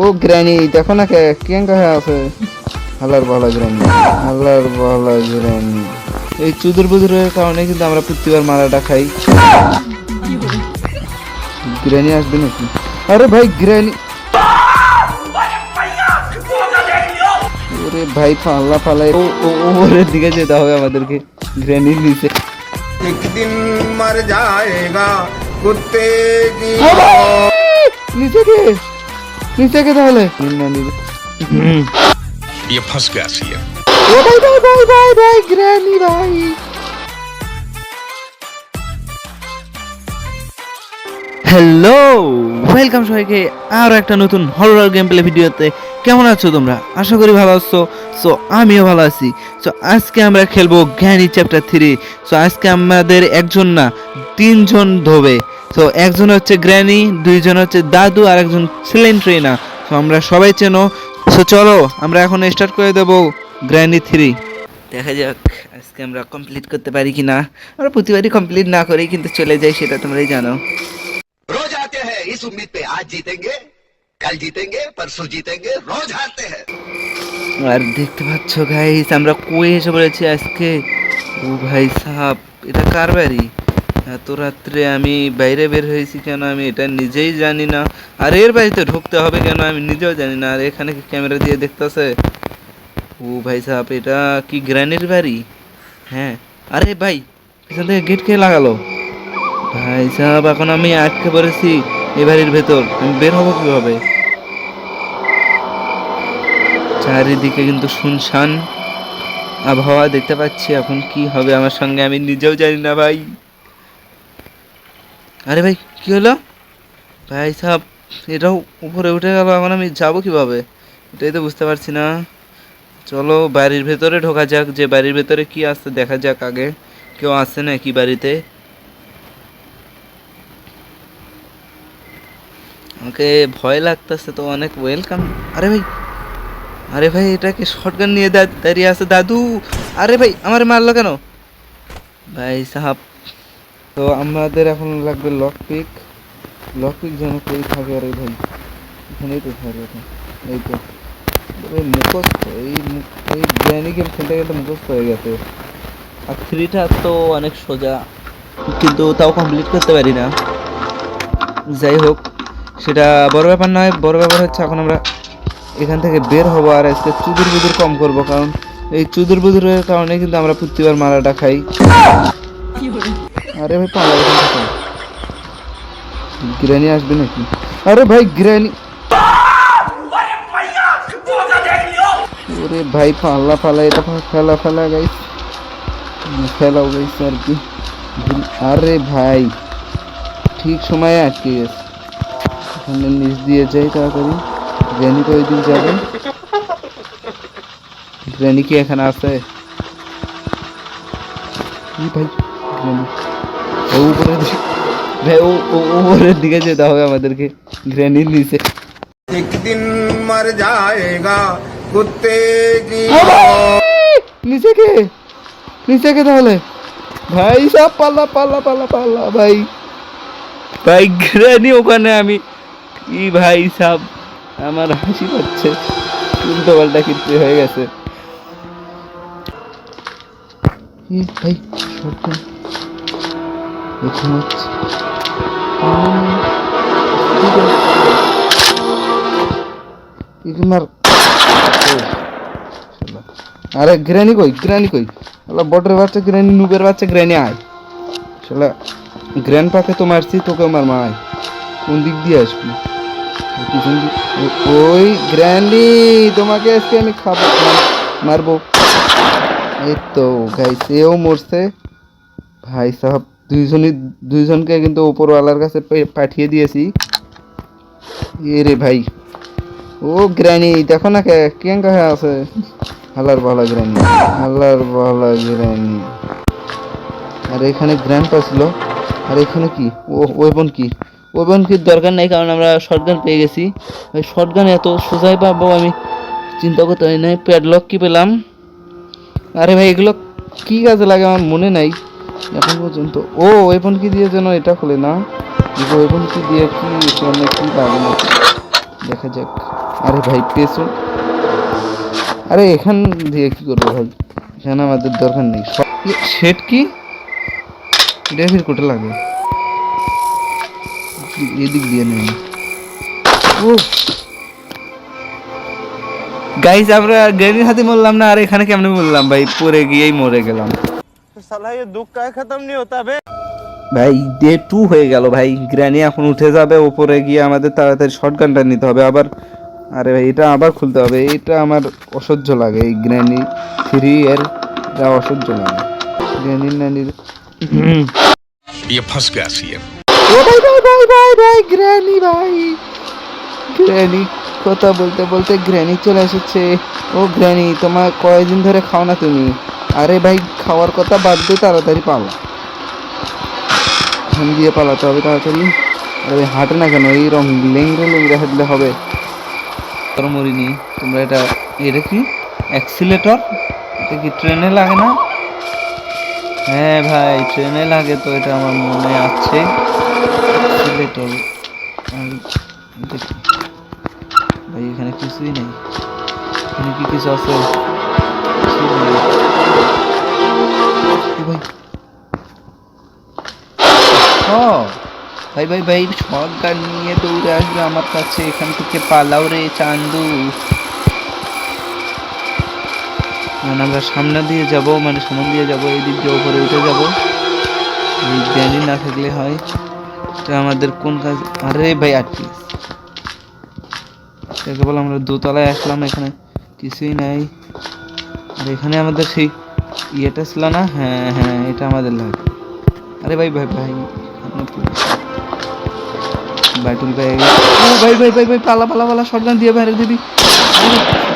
ও granny দেখো না কেন হয়ে আছে। হালার বলা গ্র্যানি, হালার বলা গ্র্যানি। এই চুদুর বুদুরের কারণে কিন্তু আমরা প্রতিবার মারাটা খাই। গ্র্যানি আসবে নাকি? আরে ভাই গ্র্যানি, ওরে ভাই পাল্লা পাল্লাই ওপরের দিকে যেতে হবে আমাদেরকে। গ্র্যানির নিচে একদিন মর যায়েগা কুত্তে কি নিচে কে, নিচে কে তাহলে? ये फंस गया सी है। ও ভাই ভাই ভাই ভাই ভাই গ্র্যানি ভাই। হ্যালো, ওয়েলকাম সবাইকে আরও একটা নতুন হরর গেম প্লে ভিডিওতে। কেমন আছো তোমরা? আশা করি ভালো আছো। সো আমিও ভালো আছি। সো আজকে আমরা খেলবো গ্র্যানি চ্যাপ্টার 3। সো আজকে আমাদের একজন না তিনজন ধোবে। সো একজন হচ্ছে গ্র্যানি, দুইজন হচ্ছে দাদু, আর একজন সিলেন্ট ট্রেনার। সো আমরা সবাই চেনো। সো চলো আমরা এখন স্টার্ট করে দেবো গ্র্যানি 3। দেখা যাক আজকে আমরা কমপ্লিট করতে পারি কি না। আমরা প্রতিবারই কমপ্লিট না করেই কিন্তু চলে যাই, সেটা তোমরাই জানো। रोज आते हैं इस उम्मीद पे आज जीतेंगे कल जीतेंगे परसों जीतेंगे रोज हारते हैं। আর দেখতে পাচ্ছ গাইস আমরা কই এসে পড়েছি আজকে। ও ভাই সাহাব, এটা কার বাড়ি? এত রাত্রে আমি বাইরে বের হয়েছি কেন আমি এটা নিজেই জানি না। আর এর বাড়িতে ঢুকতে হবে কেন আমি নিজেও জানি না। আর এখানে কি ক্যামেরা দিয়ে দেখতেছে? ও ভাই সাহাব, এটা কি গ্র্যানির বাড়ি? হ্যাঁ। আরে ভাই এখান থেকে গেট কে লাগালো? ভাই সাহেব এখন আমি আটকে পড়েছি এই বাড়ির ভেতর, আমি বের হবো কিভাবে? চারিদিকে কিন্তু শুনশান আবহাওয়া দেখতে পাচ্ছি। এখন কি হবে আমার সঙ্গে আমি নিজেও জানি না ভাই। আরে ভাই কি হলো? ভাই সাহেব এটাও উপরে উঠে গেল, এখন আমি যাবো কিভাবে এটাই তো বুঝতে পারছি না। চলো বাড়ির ভেতরে ঢোকা যাক, যে বাড়ির ভেতরে কি আছে দেখা যাক আগে। কেউ আছে না কি বাড়িতে? আমাকে ভয় লাগতেছে তো অনেক। ওয়েলকাম। আরে ভাই, আরে ভাই এটাকে শটগান নিয়ে দাঁড়িয়ে আছে দাদু। আরে ভাই আমার মারলো কেন ভাই সাহাব? তো আমাদের এখন লাগবে লকপিক। লকপিক যেন কই থাকে? আরে ভাই এখানেই তো থাকে এটা। এই তো এই মুখস্থ, এই গ্র্যানি গেম খেলতে খেলতে মুখস্থ হয়ে গেছে। আর 3টা তো অনেক সোজা, কিন্তু তাও কমপ্লিট করতে পারি না। যাই হোক সেটা বড় ব্যাপার নয়, বড় ব্যাপার হচ্ছে এখন আমরা এখান থেকে বের হবো। আর আজকে চুদুর বুদুর কম করবো, কারণ এই চুদুর বুদুরের কারণে কিন্তু আমরা প্রতিবার মারাটা খাই। আরে ভাই পালা, গ্র্যানি আসবে নাকি? আরে ভাই গ্র্যানি, ওরে ভাই পাল্লা পালা, এটা ফেলা ফেলা গাইস, ফেলাও গাইস আর কি। আরে ভাই ঠিক সময়ে আটকে গেছে। এখানে নিচ দিয়ে যাই তাড়াতাড়ি। গ্র্যানি তো ওই দিক যাবে। গ্র্যানি কি এখানে আছে? কি ভাই গ্র্যানি ও উপরে ভাই, উপরের দিকে যেতে হবে আমাদেরকে। গ্র্যানির নিচে একদিন মর যায়েগা কুত্তে কি নিচে কে, নিচে কে তাহলে? ভাই সব পাল্লা পাল্লা পাল্লা পাল্লা ভাই। ভাই গ্র্যানি ওখানে, আমি কি ভাই সাব, আমার হাসি পাচ্ছে। উল্টো পাল্টা কিছু হয়ে গেছে। ভাই শটগান ঘুমাচ্ছে। আরে গ্র্যানি কই, গ্র্যানি কই? বটের বাচ্চা গ্র্যানি, নুবের বাচ্চা গ্র্যানি আয়। শালা গ্র্যান্ড পাকে তো মারছি, তোকে আমার মা আয়। কোন দিক দিয়ে আসবি? ওই গ্র্যান্ডি তোমাকে আজকে আমি খাবো, মারবো। এই তো গাইস এও মরছে। ভাই সাহেব দুইজনকে কিন্তু উপরওয়ালার কাছে পাঠিয়ে দিয়েছি। এ রে ভাই, ও গ্র্যানি দেখো না কেন হয়ে আছে। হালার ভালা গ্র্যানি, হালার ভালা গ্র্যানি। আর এখানে গ্র্যান্ড পাচ্ছিল। আর এখানে কি ওয়েপন কি? ওয়েপন কি দরকার নাই, কারণ আমরা শটগান পেয়ে গেছি। ওই শটগান এত সোজাই পাবো আমি চিন্তা করতে হয় নাই। প্যাডলক কি পেলাম? আরে ভাই এগুলো কি কাজে লাগে আমার মনে নাই এখন পর্যন্ত। ও ওয়েপন কি দিয়ে যেন এটা খোলে না? ওয়েপন কি দিয়ে কি কি পাবো না দেখা যাক। আরে ভাই পেছন, আরে এখান দিয়ে কি করবো ভাই, এখানে আমাদের দরকার নেই। সেট কি এটা ফির কোটে লাগে, এদিক দিয়ে নেই। ও গাইস আমরা গ্রেনির হাতে মরলাম না, আর এখানে কেমনে মরলাম ভাই, পড়ে গিয়েই মরে গেলাম। साला ये दुख का खत्म नहीं होता बे। ভাই ডে 2 হয়ে গেল ভাই, গ্র্যানি এখন উঠে যাবে উপরে গিয়ে, আমাদের তাড়াতাড়ি শটগানটা নিতে হবে আবার। আরে ভাই এটা আবার খুলতে হবে, এটা আমার অসহ্য লাগে, এই গ্র্যানি 3 এর এটা অসহ্য লাগে। গ্র্যানি নানির ये फंस गया सीएम। ও ভাই ভাই ভাই ভাই ভাই গ্র্যানি ভাই, গ্র্যানি কথা বলতে বলতে গ্র্যানি চলে এসেছে। ও গ্র্যানি তোমার কয়দিন ধরে খাও না তুমি? আরে ভাই খাওয়ার কথা বাদ দিয়ে তাড়াতাড়ি পালা, এখান দিয়ে পালাতে হবে তাড়াতাড়ি। আরে ভাই হাঁটে না কেন, এইরকম লেংড়ে লেংড়ে হাঁটলে হবে? তোর মরিনি তোমরা, এটা এটা কি অ্যাক্সিলেটর? এটা কি ট্রেনে লাগে না? হ্যাঁ ভাই ট্রেনে লাগে তো, এটা আমার মনে আছে অ্যাক্সিলেটর। ভাই এখানে কিছুই নেই, এখানে কি কিছু আছে? ভাই ভাই ভাই ভাই শটগান নিয়ে দৌড়ে আসবে আমার কাছে, এখান থেকে পালাও রে চান্দু। মানে আমরা সামনে দিয়ে যাব, মানে সামনে দিয়ে যাব, এই দিক দিয়ে উপরে উঠে যাব, এই গ্যানি না থাকলে হয়। তো আমাদের কোন কাজ? আরে ভাই আটকে কেবল আমরা দোতলায় আসলাম, এখানে কিছুই নাই। আর এখানে আমাদের সেই ইয়েটা ছিল না, হ্যাঁ হ্যাঁ এটা আমাদের লাগবে। আরে ভাই ভাই ভাই বাটুল পেয়ে গেছে। ও ভাই ভাই ভাই ভাই পালা পালা পালা, শটগান দিয়ে বাইরে দিবি,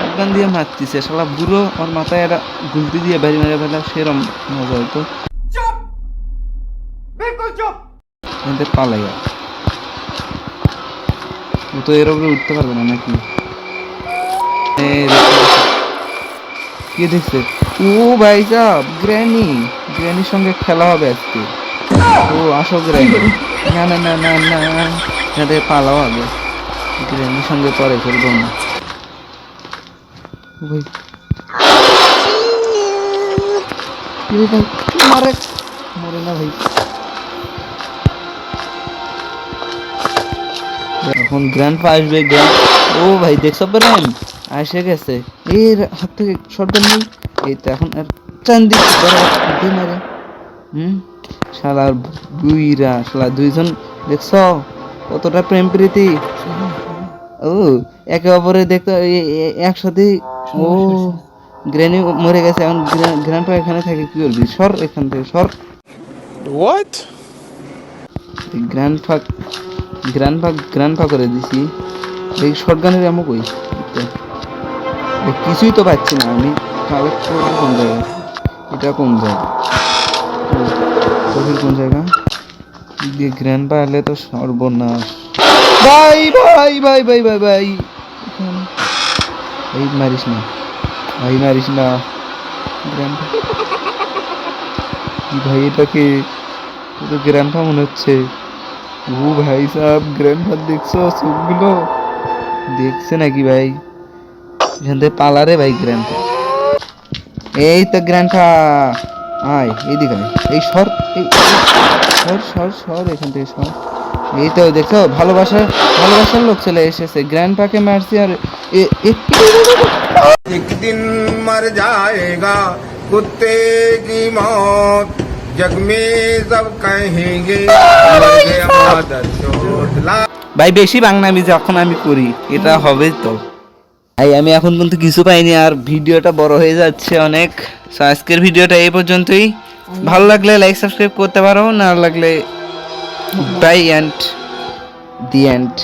শটগান দিয়ে মারতিছে শালা বুড়ো, ওর মাথায় একটা গুলতি দিয়ে বাইরে মেরে ফেলা, সেরম মজা হতো। এতে পালাই আর ও তো এর উপরে উঠতে পারবে না নাকি? কি দেখছে? ও ভাই সাহেব গ্র্যানি, গ্র্যানির সঙ্গে খেলা হবে আজকে। ও আসো গ্র্যানি, না না না না না, যাতে পালাও আগে, গ্র্যানির সঙ্গে পরে খেলবো না। ভাই ভাই মারে, মরে না ভাই। এখন গ্র্যান্ডপা আসবে। ও ভাই দেখছো প্রেম আসে গেছে, এর হাত থেকে শটগান নেই, এই তো এখন আর চান্দি মারে। শালা বুইরা শালা দুইজন দেখছো কতটা প্রেম প্রীতি। ও একে অপরে দেখতো একসাথে। ও গ্র্যানি মরে গেছে, এখন গ্র্যান্ডপা এখানে থাকে, কি করবি? সর এখান থেকে সর। What? গ্র্যান্ডপা করে দিছি। এই শটগানের এমন কই কিছুই তো পাচ্ছি না আমি, কালেক্ট করবো কোন জায়গায়? এটা কোন জায়গা? কোন জায়গা দিয়ে গ্র্যান্ডপা এলে তো সর্বনাশ। ভাই ভাই ভাই ভাই ভাই ভাই এই মারিস না ভাই, মারিস না গ্র্যান্ডপা। ভাই এটাকে তো গ্র্যান্ডপা মনে হচ্ছে। ও ভাই সাহেব গ্র্যান্ডপা দেখছো চোখগুলো দেখছে নাকি ভাই? এখান থেকে পালারে ভাই গ্র্যান্ডপা। এই তো গ্র্যান্ডপা আয় এইদিকে আয়, এই সর, এই সর সর সর এখান থেকে সর। এই তো দেখছো ভালোবাসার লোক চলে এসেছে, গ্র্যান্ডপাকে মারছি। আর एक दिन मर जाएगा कुत्ते की मौत, जग में सब कहेंगे मर गया मदर चोट ला। ভাই বেশি বাংলামি যখন আমি করি এটা হবে তো ভাই। আমি এখন কিন্তু কিছু পাইনি, আর ভিডিওটা বড় হয়ে যাচ্ছে অনেক। সো আজকের ভিডিওটা এই পর্যন্তই। ভালো লাগলে লাইক সাবস্ক্রাইব করতে পারো, না লাগলে বাই এন্ড দি এন্ড।